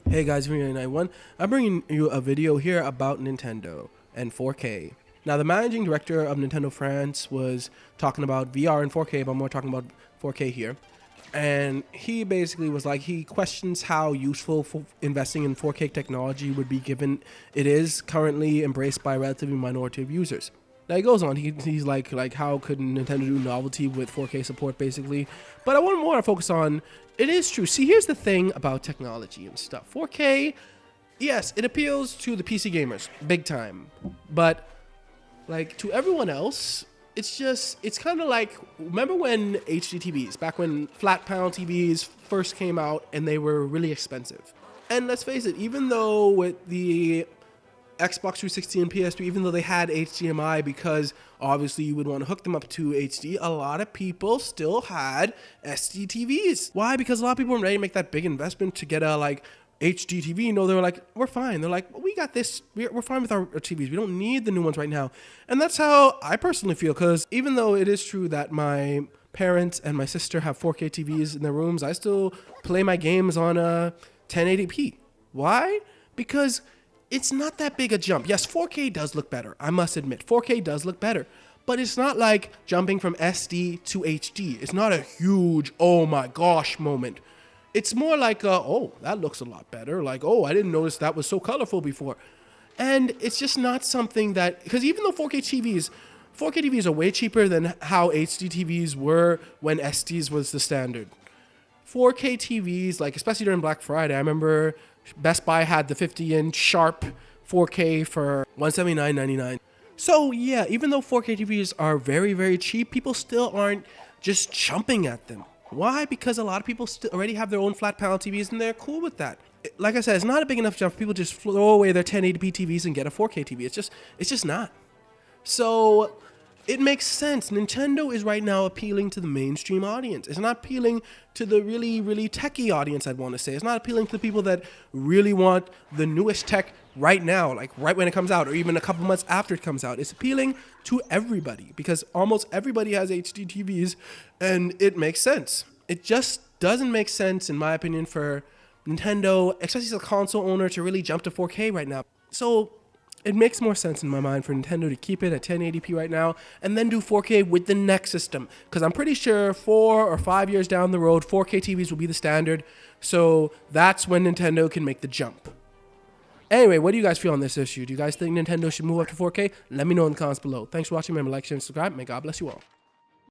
Hey guys, V991. I'm bringing you a video here about Nintendo and 4K. Now, the managing director of Nintendo France was talking about VR and 4K, but I'm more talking about 4K here. And he basically was like, he questions how useful investing in 4K technology would be given it is currently embraced by a relatively minority of users. Now he goes on, he's like how could Nintendo do novelty with 4K support basically? But I want more to focus on, it is true. See, here's the thing about technology and stuff. 4K, yes, it appeals to the PC gamers, big time. But like to everyone else, it's kind of like, remember when HD TVs, back when flat panel TVs first came out and they were really expensive. And let's face it, even though with the Xbox 360 and PS3, even though they had HDMI, because obviously you would want to hook them up to HD, a lot of people still had SD TVs. Why? Because a lot of people weren't ready to make that big investment to get a HD TV. No, they were like, we're fine. They're like, we got this. We're fine with our TVs. We don't need the new ones right now. And that's how I personally feel, because even though it is true that my parents and my sister have 4K TVs in their rooms, I still play my games on 1080p. Why? Because it's not that big a jump. Yes, 4K does look better. I must admit, 4K does look better. But it's not like jumping from SD to HD. It's not a huge, oh my gosh moment. It's more like, oh, that looks a lot better. Like, oh, I didn't notice that was so colorful before. And it's just not something that, because even though 4K TVs are way cheaper than how HD TVs were when SDs was the standard. 4K TVs, like especially during Black Friday, I remember Best Buy had the 50-inch sharp 4K for $179.99. So yeah, even though 4K TVs are very, very cheap, people still aren't just jumping at them. Why? Because a lot of people already have their own flat panel TVs and they're cool with that. Like I said, it's not a big enough jump for people to just throw away their 1080p TVs and get a 4K TV. It's just not. So it makes sense. Nintendo is right now appealing to the mainstream audience. It's not appealing to the really, really techie audience, I'd want to say. It's not appealing to the people that really want the newest tech right now, like right when it comes out, or even a couple months after it comes out. It's appealing to everybody because almost everybody has HD TVs, and it makes sense. It just doesn't make sense, in my opinion, for Nintendo, especially as a console owner, to really jump to 4K right now. So it makes more sense in my mind for Nintendo to keep it at 1080p right now and then do 4K with the next system. Because I'm pretty sure 4 or 5 years down the road, 4K TVs will be the standard. So that's when Nintendo can make the jump. Anyway, what do you guys feel on this issue? Do you guys think Nintendo should move up to 4K? Let me know in the comments below. Thanks for watching. Remember, like, share, and subscribe. May God bless you all.